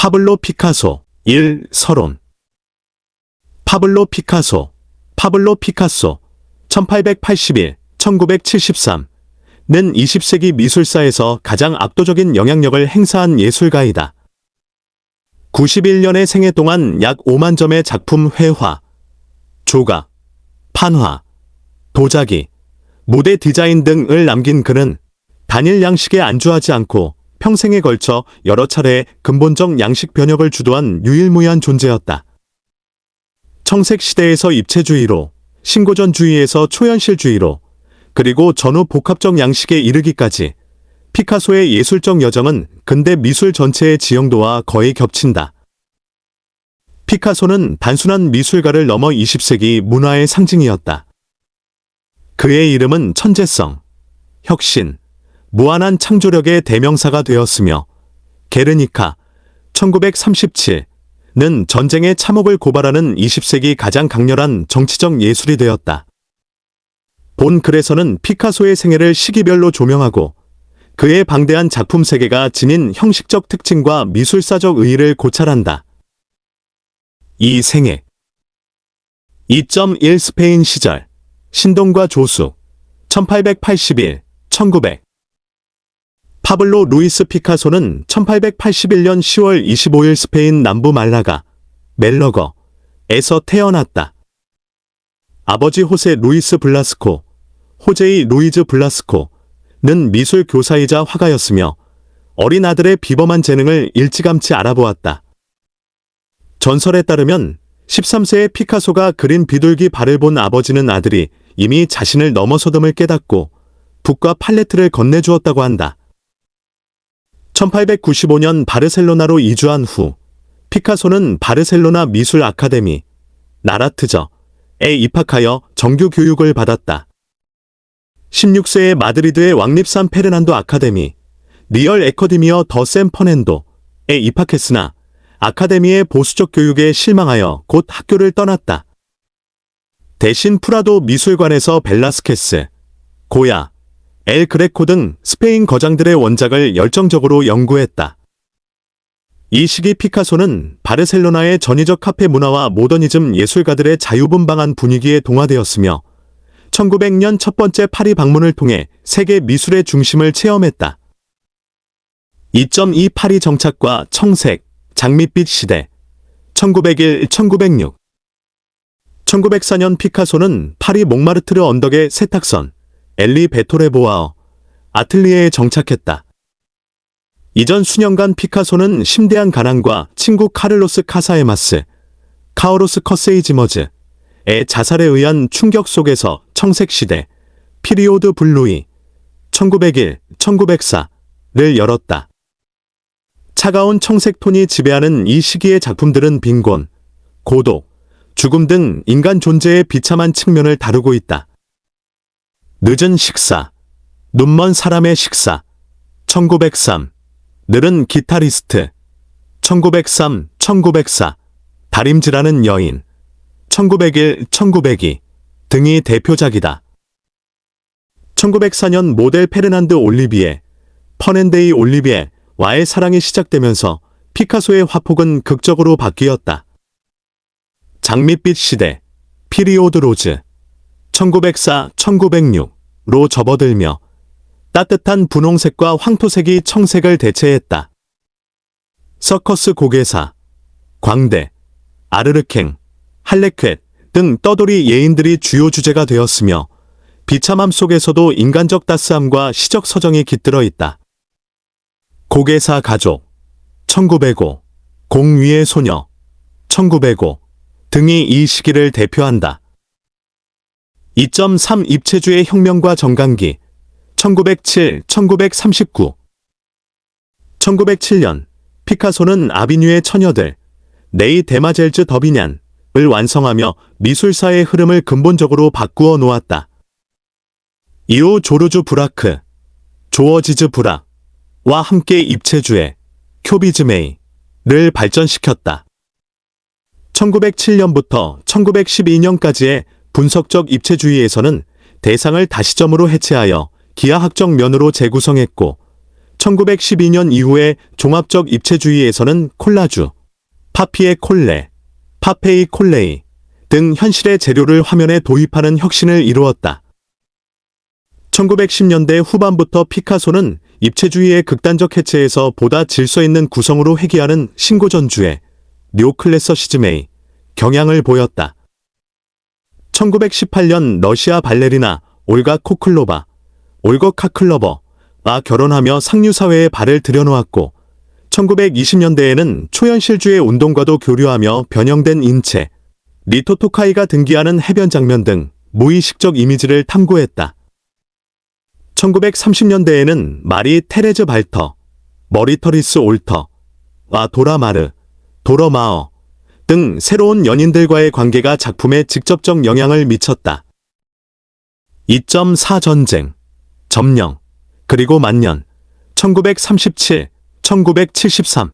파블로 피카소 1. 서론. 파블로 피카소 1881-1973는 20세기 미술사에서 가장 압도적인 영향력을 행사한 예술가이다. 91년의 생애 동안 약 5만 점의 작품 회화, 조각, 판화, 도자기, 무대 디자인 등을 남긴 그는 단일 양식에 안주하지 않고 평생에 걸쳐 여러 차례 근본적 양식 변혁을 주도한 유일무이한 존재였다. 청색 시대에서 입체주의로, 신고전주의에서 초현실주의로, 그리고 전후 복합적 양식에 이르기까지 피카소의 예술적 여정은 근대 미술 전체의 지형도와 거의 겹친다. 피카소는 단순한 미술가를 넘어 20세기 문화의 상징이었다. 그의 이름은 천재성, 혁신, 무한한 창조력의 대명사가 되었으며 게르니카 1937는 전쟁의 참혹을 고발하는 20세기 가장 강렬한 정치적 예술이 되었다. 본 글에서는 피카소의 생애를 시기별로 조명하고 그의 방대한 작품 세계가 지닌 형식적 특징과 미술사적 의의를 고찰한다. 이 생애 2.1 스페인 시절 신동과 조숙 1881-1900 파블로 루이스 피카소는 1881년 10월 25일 스페인 남부 말라가, 멜러거에서 태어났다. 아버지 호세 루이스 블라스코, 호제이 루이즈 블라스코는 미술 교사이자 화가였으며 어린 아들의 비범한 재능을 일찌감치 알아보았다. 전설에 따르면 13세의 피카소가 그린 비둘기 발을 본 아버지는 아들이 이미 자신을 넘어서듬을 깨닫고 붓과 팔레트를 건네주었다고 한다. 1895년 바르셀로나로 이주한 후 피카소는 바르셀로나 미술 아카데미, 나라트저에 입학하여 정규 교육을 받았다. 16세에 마드리드의 왕립산 페르난도 아카데미, 리얼 에커디미어 더 샌 퍼넨도에 입학했으나 아카데미의 보수적 교육에 실망하여 곧 학교를 떠났다. 대신 프라도 미술관에서 벨라스케스, 고야, 엘 그레코 등 스페인 거장들의 원작을 열정적으로 연구했다. 이 시기 피카소는 바르셀로나의 전위적 카페 문화와 모더니즘 예술가들의 자유분방한 분위기에 동화되었으며 1900년 첫 번째 파리 방문을 통해 세계 미술의 중심을 체험했다. 2.2 파리 정착과 청색, 장밋빛 시대 1901-1906 1904년 피카소는 파리 몽마르트르 언덕의 세탁선 엘리 베토레보아어 아틀리에에 정착했다. 이전 수년간 피카소는 심대한 가난과 친구 카를로스 카사에마스, 카오로스 커세이지머즈의 자살에 의한 충격 속에서 청색시대, 피리오드 블루이, 1901-1904를 열었다. 차가운 청색톤이 지배하는 이 시기의 작품들은 빈곤, 고독, 죽음 등 인간 존재의 비참한 측면을 다루고 있다. 늦은 식사, 눈먼 사람의 식사, 1903, 늘은 기타리스트, 1903-1904, 다림질하는 여인, 1901-1902 등이 대표작이다. 1904년 모델 페르난드 올리비에, 퍼넨데이 올리비에와의 사랑이 시작되면서 피카소의 화폭은 극적으로 바뀌었다. 장밋빛 시대, 피리오드 로즈, 1904-1906로 접어들며 따뜻한 분홍색과 황토색이 청색을 대체했다. 서커스 고개사, 광대, 아르르캥, 할레퀻 등 떠돌이 예인들이 주요 주제가 되었으며 비참함 속에서도 인간적 따스함과 시적 서정이 깃들어 있다. 고개사 가족, 1905, 공 위의 소녀, 1905 등이 이 시기를 대표한다. 2.3 입체주의 혁명과 정강기 1907-1939 1907년 피카소는 아비뉴의 처녀들 네이 데마젤즈 더비냔을 완성하며 미술사의 흐름을 근본적으로 바꾸어 놓았다. 이후 조르주 브라크, 조어지즈 브락과 함께 입체주의, 큐비즘을 발전시켰다. 1907년부터 1912년까지의 분석적 입체주의에서는 대상을 다시점으로 해체하여 기하학적 면으로 재구성했고 1912년 이후에 종합적 입체주의에서는 콜라주, 파피에 콜레, 파페이 콜레이 등 현실의 재료를 화면에 도입하는 혁신을 이루었다. 1910년대 후반부터 피카소는 입체주의의 극단적 해체에서 보다 질서 있는 구성으로 회귀하는 신고전주의 니오클래서시즘의 경향을 보였다. 1918년 러시아 발레리나 올가 코클로바, 올거 카클러버와 결혼하며 상류사회에 발을 들여놓았고 1920년대에는 초현실주의 운동과도 교류하며 변형된 인체, 리토토카이가 등기하는 해변 장면 등 무의식적 이미지를 탐구했다. 1930년대에는 마리 테레즈 발터, 머리터리스 올터와 도라마르, 도러마어 등 새로운 연인들과의 관계가 작품에 직접적 영향을 미쳤다. 2.4 전쟁, 점령, 그리고 만년, 1937, 1973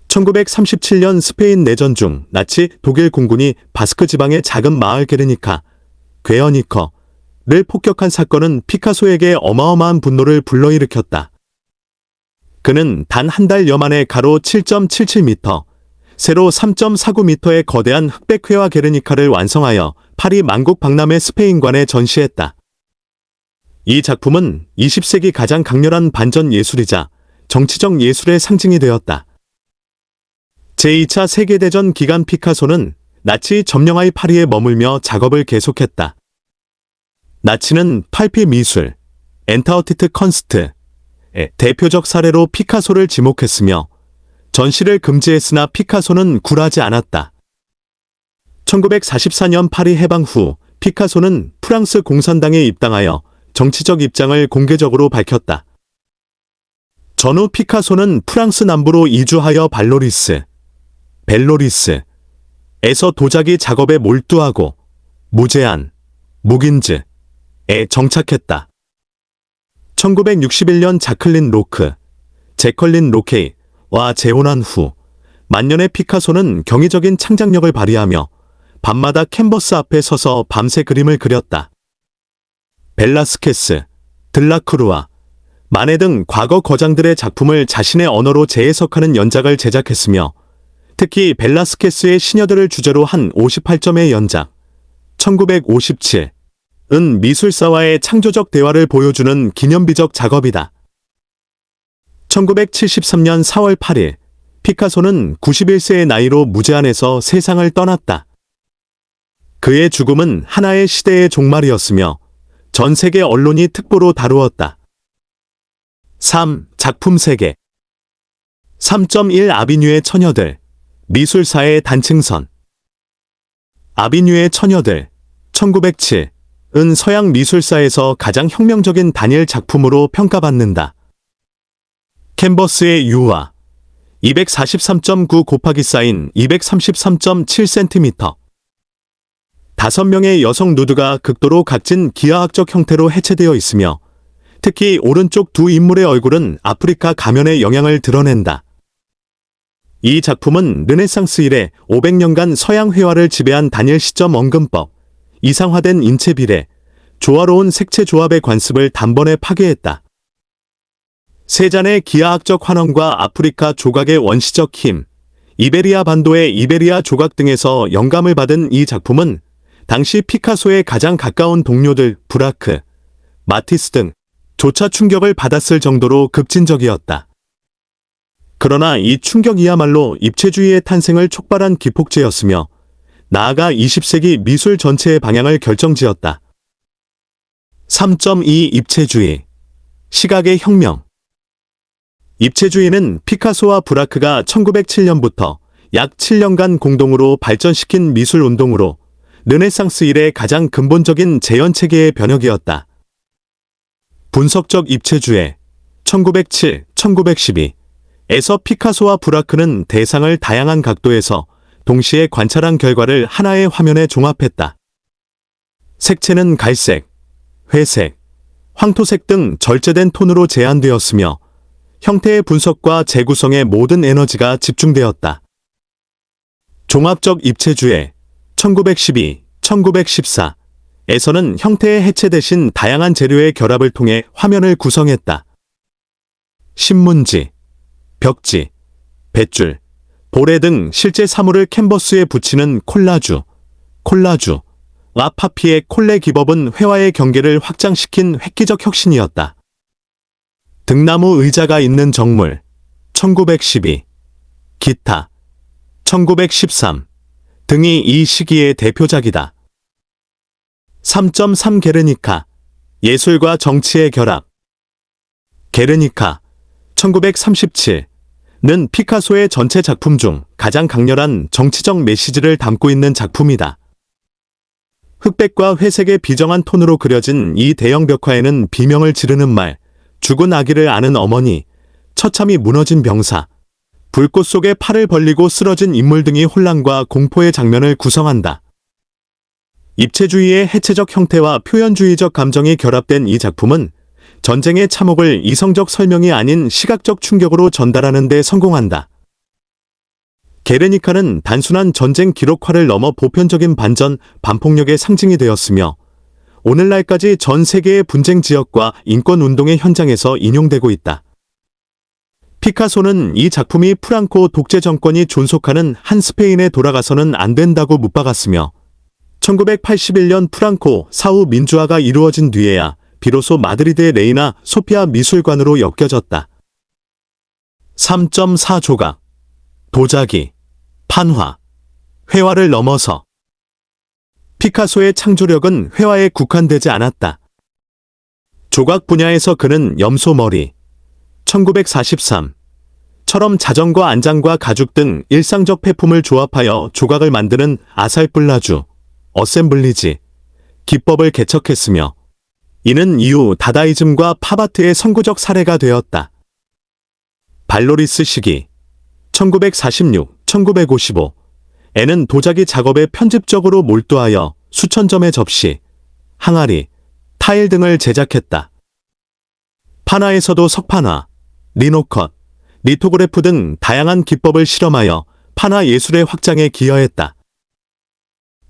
1937년 스페인 내전 중 나치 독일 공군이 바스크 지방의 작은 마을 게르니카, 괴어니커를 폭격한 사건은 피카소에게 어마어마한 분노를 불러일으켰다. 그는 단 한 달여 만에 가로 7.77m, 세로 3.49m의 거대한 흑백 회화 게르니카를 완성하여 파리 만국 박람회 스페인관에 전시했다. 이 작품은 20세기 가장 강렬한 반전 예술이자 정치적 예술의 상징이 되었다. 제2차 세계대전 기간 피카소는 나치 점령하의 파리에 머물며 작업을 계속했다. 나치는 팔피 미술, 엔타어티트 컨스트의 대표적 사례로 피카소를 지목했으며 전시를 금지했으나 피카소는 굴하지 않았다. 1944년 파리 해방 후 피카소는 프랑스 공산당에 입당하여 정치적 입장을 공개적으로 밝혔다. 전후 피카소는 프랑스 남부로 이주하여 벨로리스에서 도자기 작업에 몰두하고 무제한, 무긴즈에 정착했다. 1961년 자클린 로크, 제컬린 로케이와 재혼한 후 만년의 피카소는 경이적인 창작력을 발휘하며 밤마다 캔버스 앞에 서서 밤새 그림을 그렸다. 벨라스케스, 들라크루아, 마네 등 과거 거장들의 작품을 자신의 언어로 재해석하는 연작을 제작했으며 특히 벨라스케스의 시녀들을 주제로 한 58점의 연작 1957은 미술사와의 창조적 대화를 보여주는 기념비적 작업이다. 1973년 4월 8일 피카소는 91세의 나이로 무제한에서 세상을 떠났다. 그의 죽음은 하나의 시대의 종말이었으며 전 세계 언론이 특보로 다루었다. 3. 작품 세계 3.1 아비뉴의 처녀들, 미술사의 단층선. 아비뉴의 처녀들, 1907은 서양 미술사에서 가장 혁명적인 단일 작품으로 평가받는다. 캔버스의 유화, 243.9 곱하기 사인 233.7cm. 5명의 여성 누드가 극도로 각진 기하학적 형태로 해체되어 있으며 특히 오른쪽 두 인물의 얼굴은 아프리카 가면의 영향을 드러낸다. 이 작품은 르네상스 이래 500년간 서양 회화를 지배한 단일 시점 언금법, 이상화된 인체 비례, 조화로운 색채 조합의 관습을 단번에 파괴했다. 세잔의 기하학적 환원과 아프리카 조각의 원시적 힘, 이베리아 반도의 이베리아 조각 등에서 영감을 받은 이 작품은 당시 피카소의 가장 가까운 동료들 브라크, 마티스 등 조차 충격을 받았을 정도로 급진적이었다. 그러나 이 충격이야말로 입체주의의 탄생을 촉발한 기폭제였으며 나아가 20세기 미술 전체의 방향을 결정지었다. 3.2 입체주의, 시각의 혁명. 입체주의는 피카소와 브라크가 1907년부터 약 7년간 공동으로 발전시킨 미술운동으로 르네상스 이래 가장 근본적인 재현체계의 변혁이었다. 분석적 입체주의 1907-1912에서 피카소와 브라크는 대상을 다양한 각도에서 동시에 관찰한 결과를 하나의 화면에 종합했다. 색채는 갈색, 회색, 황토색 등 절제된 톤으로 제한되었으며 형태의 분석과 재구성에 모든 에너지가 집중되었다. 종합적 입체주의 1912-1914에서는 형태의 해체 대신 다양한 재료의 결합을 통해 화면을 구성했다. 신문지, 벽지, 뱃줄, 보레 등 실제 사물을 캔버스에 붙이는 콜라주, 라파피의 콜레 기법은 회화의 경계를 확장시킨 획기적 혁신이었다. 등나무 의자가 있는 정물, 1912, 기타, 1913 등이 이 시기의 대표작이다. 3.3 게르니카, 예술과 정치의 결합. 게르니카, 1937는 피카소의 전체 작품 중 가장 강렬한 정치적 메시지를 담고 있는 작품이다. 흑백과 회색의 비정한 톤으로 그려진 이 대형 벽화에는 비명을 지르는 말, 죽은 아기를 아는 어머니, 처참히 무너진 병사, 불꽃 속에 팔을 벌리고 쓰러진 인물 등이 혼란과 공포의 장면을 구성한다. 입체주의의 해체적 형태와 표현주의적 감정이 결합된 이 작품은 전쟁의 참혹을 이성적 설명이 아닌 시각적 충격으로 전달하는 데 성공한다. 게르니카는 단순한 전쟁 기록화를 넘어 보편적인 반전, 반폭력의 상징이 되었으며 오늘날까지 전 세계의 분쟁 지역과 인권운동의 현장에서 인용되고 있다. 피카소는 이 작품이 프랑코 독재 정권이 존속하는 한 스페인에 돌아가서는 안 된다고 묻박았으며 1981년 프랑코 사후 민주화가 이루어진 뒤에야 비로소 마드리드의 레이나 소피아 미술관으로 엮여졌다. 3.4 조각, 도자기, 판화, 회화를 넘어서 피카소의 창조력은 회화에 국한되지 않았다. 조각 분야에서 그는 염소머리, 1943처럼 자전거 안장과 가죽 등 일상적 폐품을 조합하여 조각을 만드는 아살플라주, 어셈블리지, 기법을 개척했으며 이는 이후 다다이즘과 팝아트의 선구적 사례가 되었다. 발로리스 시기, 1946-1955에는 도자기 작업에 편집적으로 몰두하여 수천 점의 접시, 항아리, 타일 등을 제작했다. 판화에서도 석판화, 리노컷, 리토그래프 등 다양한 기법을 실험하여 판화 예술의 확장에 기여했다.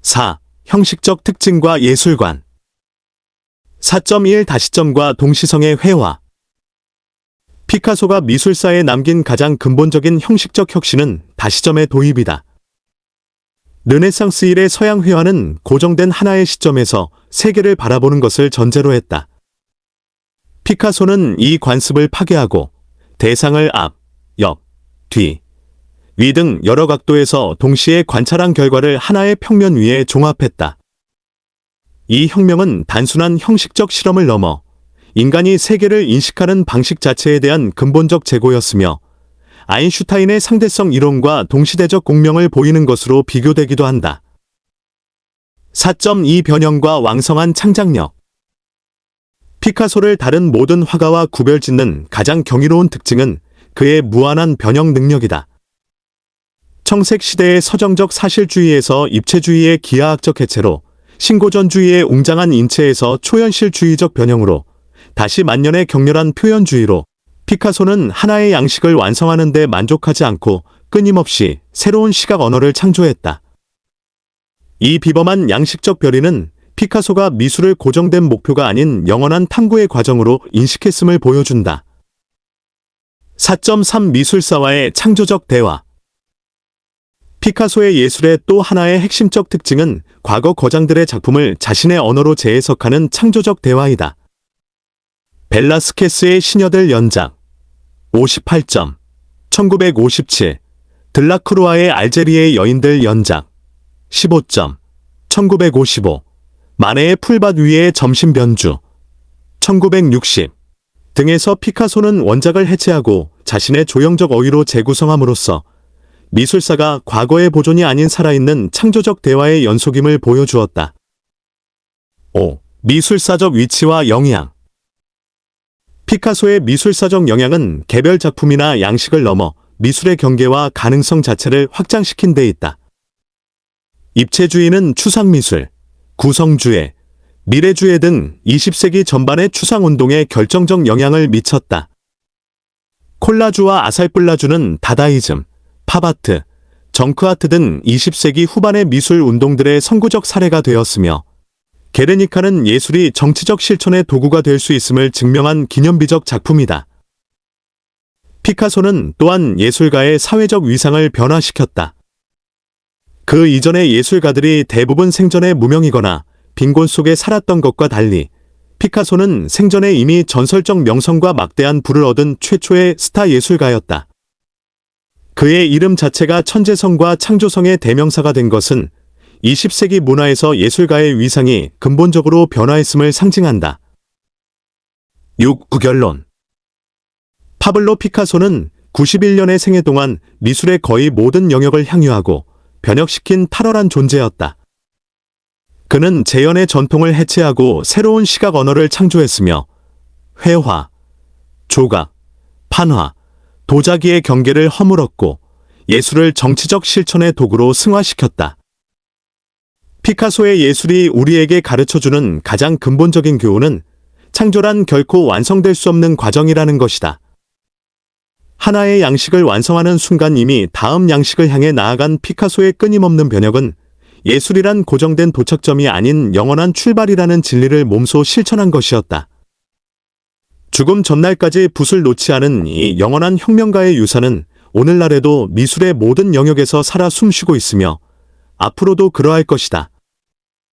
4. 형식적 특징과 예술관. 4.1 다시점과 동시성의 회화. 피카소가 미술사에 남긴 가장 근본적인 형식적 혁신은 다시점의 도입이다. 르네상스 이래 서양 회화는 고정된 하나의 시점에서 세계를 바라보는 것을 전제로 했다. 피카소는 이 관습을 파괴하고 대상을 앞, 옆, 뒤, 위 등 여러 각도에서 동시에 관찰한 결과를 하나의 평면 위에 종합했다. 이 혁명은 단순한 형식적 실험을 넘어 인간이 세계를 인식하는 방식 자체에 대한 근본적 재고였으며 아인슈타인의 상대성 이론과 동시대적 공명을 보이는 것으로 비교되기도 한다. 4.2 변형과 왕성한 창작력. 피카소를 다른 모든 화가와 구별짓는 가장 경이로운 특징은 그의 무한한 변형 능력이다. 청색 시대의 서정적 사실주의에서 입체주의의 기하학적 해체로 신고전주의의 웅장한 인체에서 초현실주의적 변형으로 다시 만년의 격렬한 표현주의로 피카소는 하나의 양식을 완성하는 데 만족하지 않고 끊임없이 새로운 시각 언어를 창조했다. 이 비범한 양식적 별이는 피카소가 미술을 고정된 목표가 아닌 영원한 탐구의 과정으로 인식했음을 보여준다. 4.3 미술사와의 창조적 대화. 피카소의 예술의 또 하나의 핵심적 특징은 과거 거장들의 작품을 자신의 언어로 재해석하는 창조적 대화이다. 벨라스케스의 시녀들 연작 58점, 1957, 들라크루아의 알제리의 여인들 연작 15점, 1955, 마네의 풀밭 위의 점심 변주 1960 등에서 피카소는 원작을 해체하고 자신의 조형적 어휘로 재구성함으로써 미술사가 과거의 보존이 아닌 살아있는 창조적 대화의 연속임을 보여주었다. 5. 미술사적 위치와 영향. 피카소의 미술사적 영향은 개별 작품이나 양식을 넘어 미술의 경계와 가능성 자체를 확장시킨 데 있다. 입체주의는 추상미술, 구성주의, 미래주의 등 20세기 전반의 추상운동에 결정적 영향을 미쳤다. 콜라주와 아살플라주는 다다이즘, 팝아트, 정크아트 등 20세기 후반의 미술 운동들의 선구적 사례가 되었으며 게르니카는 예술이 정치적 실천의 도구가 될 수 있음을 증명한 기념비적 작품이다. 피카소는 또한 예술가의 사회적 위상을 변화시켰다. 그 이전의 예술가들이 대부분 생전에 무명이거나 빈곤 속에 살았던 것과 달리 피카소는 생전에 이미 전설적 명성과 막대한 부를 얻은 최초의 스타 예술가였다. 그의 이름 자체가 천재성과 창조성의 대명사가 된 것은 20세기 문화에서 예술가의 위상이 근본적으로 변화했음을 상징한다. 6. 부결론. 파블로 피카소는 91년의 생애 동안 미술의 거의 모든 영역을 향유하고 변혁시킨 탁월한 존재였다. 그는 재현의 전통을 해체하고 새로운 시각 언어를 창조했으며 회화, 조각, 판화, 도자기의 경계를 허물었고 예술을 정치적 실천의 도구로 승화시켰다. 피카소의 예술이 우리에게 가르쳐주는 가장 근본적인 교훈은 창조란 결코 완성될 수 없는 과정이라는 것이다. 하나의 양식을 완성하는 순간 이미 다음 양식을 향해 나아간 피카소의 끊임없는 변혁은 예술이란 고정된 도착점이 아닌 영원한 출발이라는 진리를 몸소 실천한 것이었다. 죽음 전날까지 붓을 놓지 않은 이 영원한 혁명가의 유산은 오늘날에도 미술의 모든 영역에서 살아 숨쉬고 있으며 앞으로도 그러할 것이다.